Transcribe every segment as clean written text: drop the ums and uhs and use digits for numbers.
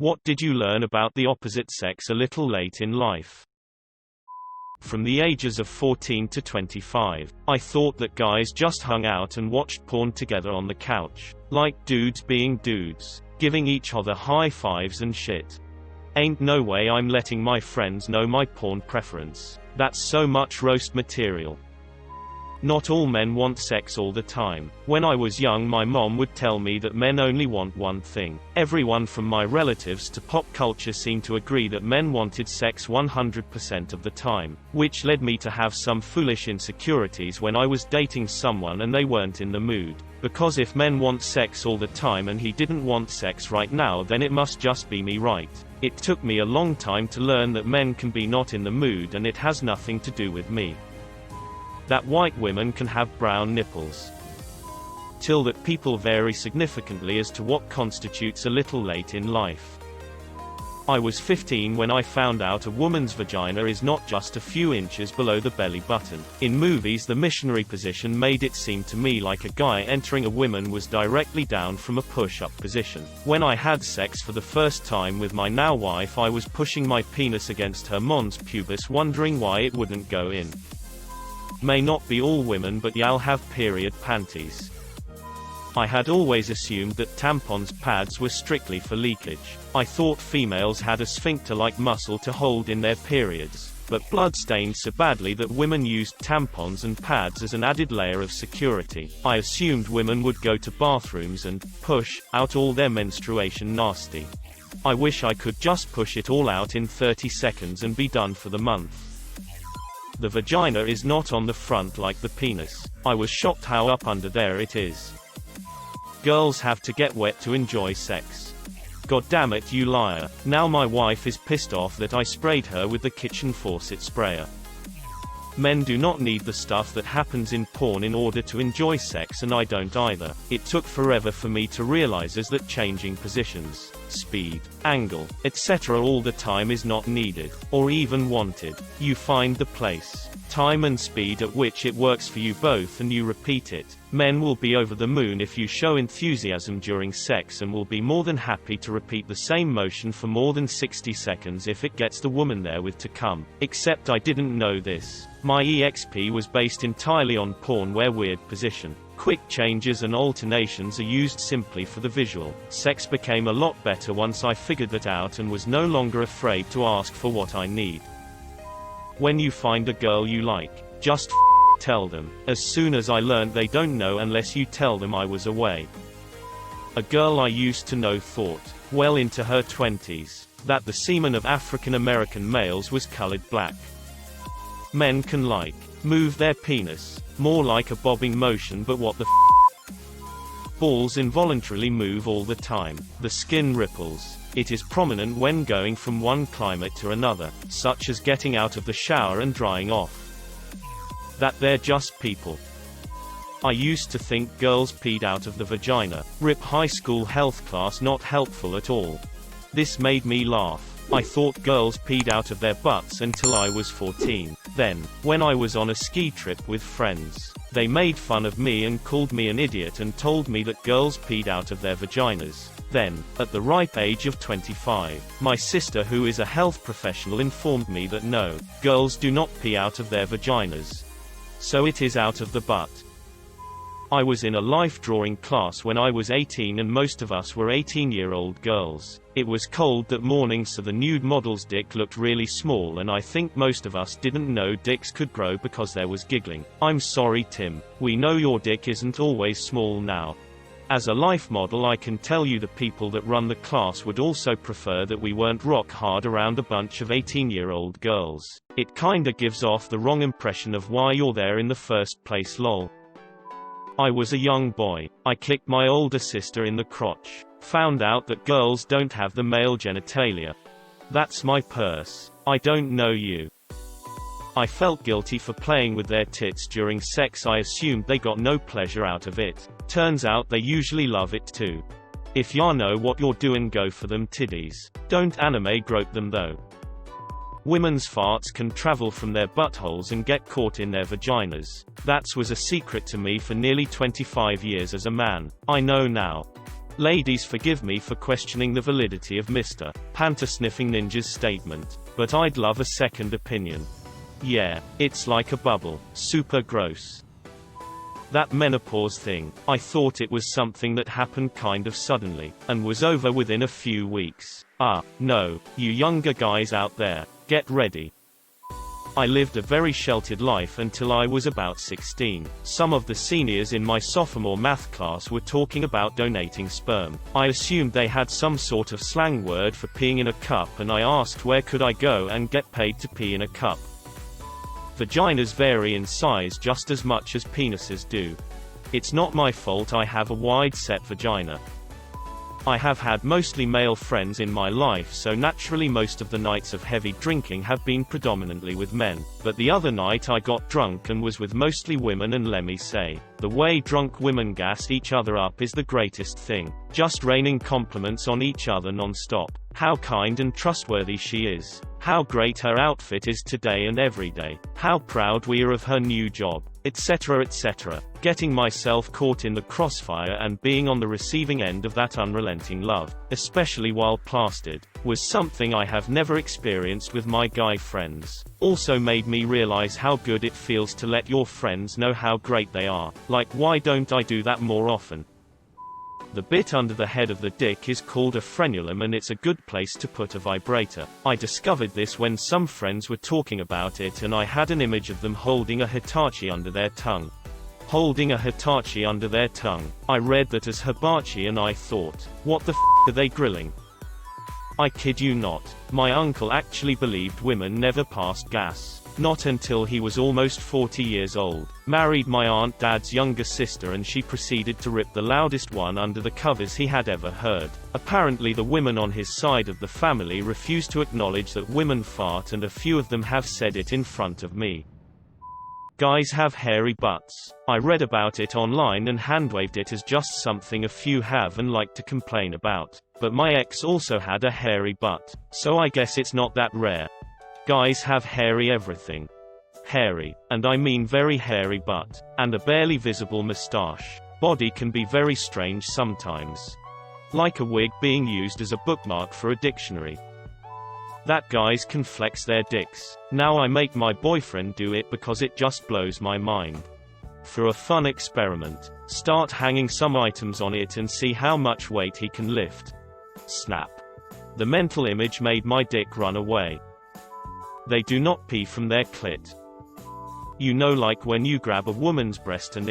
What did you learn about the opposite sex a little late in life? From the ages of 14 to 25, I thought that guys just hung out and watched porn together on the couch. Like dudes being dudes, giving each other high fives and shit. Ain't no way I'm letting my friends know my porn preference. That's so much roast material. Not all men want sex all the time. When I was young, my mom would tell me that men only want one thing. Everyone from my relatives to pop culture seemed to agree that men wanted sex 100% of the time, which led me to have some foolish insecurities when I was dating someone and they weren't in the mood. Because if men want sex all the time and he didn't want sex right now, then it must just be me, right? It took me a long time to learn that men can be not in the mood and it has nothing to do with me. That white women can have brown nipples. Till that people vary significantly as to what constitutes a little late in life. I was 15 when I found out a woman's vagina is not just a few inches below the belly button. In movies, the missionary position made it seem to me like a guy entering a woman was directly down from a push-up position. When I had sex for the first time with my now wife, I was pushing my penis against her mons pubis, wondering why it wouldn't go in. May not be all women, but y'all have period panties. I had always assumed that tampons pads were strictly for leakage. I thought females had a sphincter-like muscle to hold in their periods, but blood stained so badly that women used tampons and pads as an added layer of security. I assumed women would go to bathrooms and push out all their menstruation nasty. I wish I could just push it all out in 30 seconds and be done for the month. The vagina is not on the front like the penis. I was shocked how up under there it is. Girls have to get wet to enjoy sex. God damn it, you liar. Now my wife is pissed off that I sprayed her with the kitchen faucet sprayer. Men do not need the stuff that happens in porn in order to enjoy sex, and I don't either. It took forever for me to realize that changing positions, speed, angle, etc. all the time is not needed, or even wanted. You find the place, time and speed at which it works for you both and you repeat it. Men will be over the moon if you show enthusiasm during sex and will be more than happy to repeat the same motion for more than 60 seconds if it gets the woman there with to come. Except I didn't know this. My EXP was based entirely on porn where weird position, quick changes and alternations are used simply for the visual. Sex became a lot better once I figured that out and was no longer afraid to ask for what I need. When you find a girl you like, just tell them. As soon as I learned they don't know unless you tell them, I was away. A girl I used to know thought, well into her 20s, that the semen of African American males was colored black. Men can move their penis, more like a bobbing motion, but what the balls involuntarily move all the time. The skin ripples. It is prominent when going from one climate to another, such as getting out of the shower and drying off. That they're just people. I used to think girls peed out of the vagina. Rip high school health class, not helpful at all. This made me laugh. I thought girls peed out of their butts until I was 14. Then, when I was on a ski trip with friends, they made fun of me and called me an idiot and told me that girls peed out of their vaginas. Then, at the ripe age of 25, my sister, who is a health professional, informed me that no, girls do not pee out of their vaginas. So it is out of the butt. I was in a life drawing class when I was 18 and most of us were 18-year-old girls. It was cold that morning, so the nude model's dick looked really small, and I think most of us didn't know dicks could grow because there was giggling. I'm sorry, Tim. We know your dick isn't always small now. As a life model, I can tell you the people that run the class would also prefer that we weren't rock hard around a bunch of 18-year-old girls. It kinda gives off the wrong impression of why you're there in the first place, lol. I was a young boy. I kicked my older sister in the crotch. Found out that girls don't have the male genitalia. That's my purse. I don't know you. I felt guilty for playing with their tits during sex. I assumed they got no pleasure out of it. Turns out they usually love it too. If ya know what you're doing, go for them titties. Don't anime grope them though. Women's farts can travel from their buttholes and get caught in their vaginas. That was a secret to me for nearly 25 years as a man. I know now. Ladies, forgive me for questioning the validity of Mr. Panta-sniffing Ninja's statement, but I'd love a second opinion. Yeah, it's like a bubble. Super gross. That menopause thing, I thought it was something that happened kind of suddenly, and was over within a few weeks. No, you younger guys out there, get ready. I lived a very sheltered life until I was about 16. Some of the seniors in my sophomore math class were talking about donating sperm. I assumed they had some sort of slang word for peeing in a cup, and I asked where could I go and get paid to pee in a cup. Vaginas vary in size just as much as penises do. It's not my fault I have a wide-set vagina. I have had mostly male friends in my life, so naturally most of the nights of heavy drinking have been predominantly with men, but the other night I got drunk and was with mostly women, and let me say, the way drunk women gas each other up is the greatest thing. Just raining compliments on each other non-stop. How kind and trustworthy she is. How great her outfit is today and every day. How proud we are of her new job, etc., etc. Getting myself caught in the crossfire and being on the receiving end of that unrelenting love, especially while plastered, was something I have never experienced with my guy friends. Also made me realize how good it feels to let your friends know how great they are. Like, why don't I do that more often? The bit under the head of the dick is called a frenulum, and it's a good place to put a vibrator. I discovered this when some friends were talking about it, and I had an image of them holding a Hitachi under their tongue. Holding a Hitachi under their tongue. I read that as hibachi and I thought, what the f are they grilling? I kid you not. My uncle actually believed women never passed gas. Not until he was almost 40 years old. Married my aunt dad's younger sister, and she proceeded to rip the loudest one under the covers he had ever heard. Apparently the women on his side of the family refuse to acknowledge that women fart, and a few of them have said it in front of me. Guys have hairy butts. I read about it online and handwaved it as just something a few have and like to complain about. But my ex also had a hairy butt, so I guess it's not that rare. Guys have hairy everything. Hairy, and I mean very hairy butt, and a barely visible mustache. Body can be very strange sometimes. Like a wig being used as a bookmark for a dictionary. That guys can flex their dicks. Now I make my boyfriend do it because it just blows my mind. For a fun experiment, start hanging some items on it and see how much weight he can lift. Snap. The mental image made my dick run away. They do not pee from their clit. You know, like when you grab a woman's breast and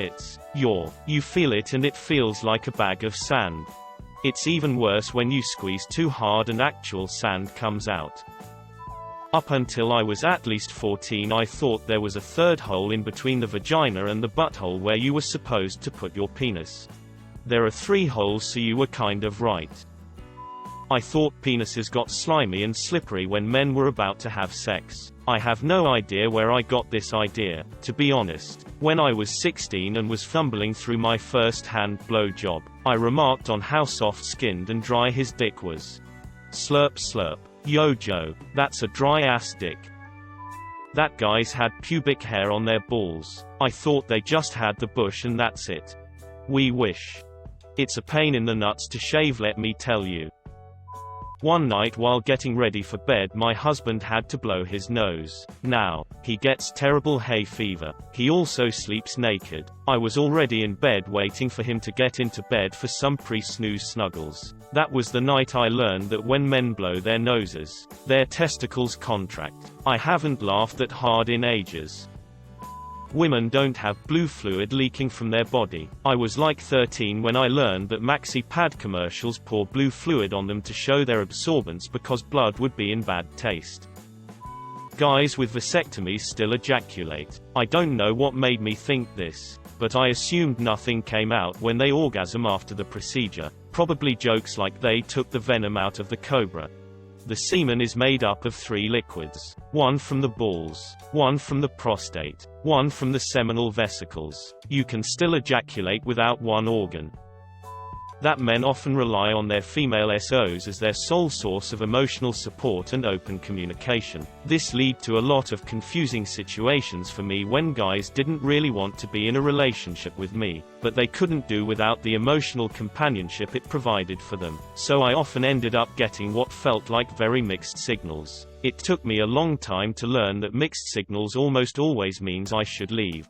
you feel it and it feels like a bag of sand. It's even worse when you squeeze too hard and actual sand comes out. Up until I was at least 14, I thought there was a third hole in between the vagina and the butthole where you were supposed to put your penis. There are 3 holes, so you were kind of right. I thought penises got slimy and slippery when men were about to have sex. I have no idea where I got this idea, to be honest. When I was 16 and was fumbling through my first hand blowjob, I remarked on how soft-skinned and dry his dick was. Slurp slurp. Yo Joe, that's a dry-ass dick. That guys had pubic hair on their balls. I thought they just had the bush and that's it. We wish. It's a pain in the nuts to shave, let me tell you. One night while getting ready for bed, my husband had to blow his nose. Now, he gets terrible hay fever. He also sleeps naked. I was already in bed waiting for him to get into bed for some pre-snooze snuggles. That was the night I learned that when men blow their noses, their testicles contract. I haven't laughed that hard in ages. Women don't have blue fluid leaking from their body. I was like 13 when I learned that maxi pad commercials pour blue fluid on them to show their absorbance because blood would be in bad taste. Guys with vasectomies still ejaculate. I don't know what made me think this, but I assumed nothing came out when they orgasm after the procedure. Probably jokes like they took the venom out of the cobra. The semen is made up of 3 liquids. 1 from the balls, 1 from the prostate, 1 from the seminal vesicles. You can still ejaculate without one organ. that men often rely on their female SOs as their sole source of emotional support and open communication. This led to a lot of confusing situations for me when guys didn't really want to be in a relationship with me, but they couldn't do without the emotional companionship it provided for them. So I often ended up getting what felt like very mixed signals. It took me a long time to learn that mixed signals almost always means I should leave.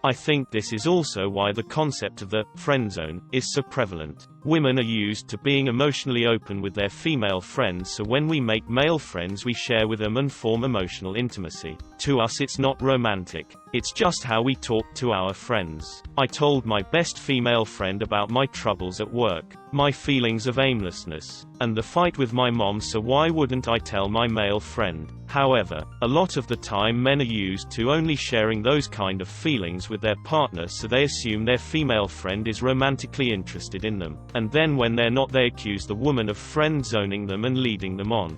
I think this is also why the concept of the friend zone is so prevalent. Women are used to being emotionally open with their female friends, so when we make male friends we share with them and form emotional intimacy. To us it's not romantic, it's just how we talk to our friends. I told my best female friend about my troubles at work, my feelings of aimlessness, and the fight with my mom, so why wouldn't I tell my male friend? However, a lot of the time men are used to only sharing those kind of feelings with their partner, so they assume their female friend is romantically interested in them, and then when they're not they accuse the woman of friend zoning them and leading them on.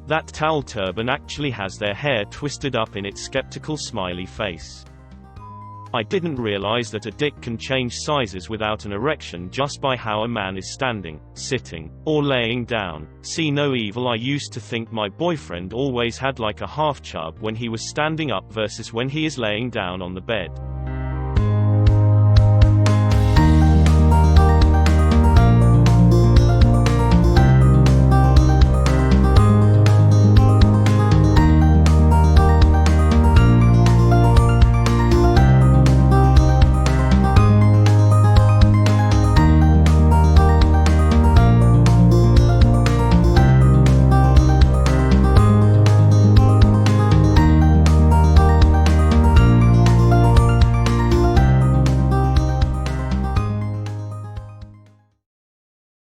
That towel turban actually has their hair twisted up in its skeptical smiley face. I didn't realize that a dick can change sizes without an erection just by how a man is standing, sitting, or laying down. See no evil. I used to think my boyfriend always had like a half chub when he was standing up versus when he is laying down on the bed.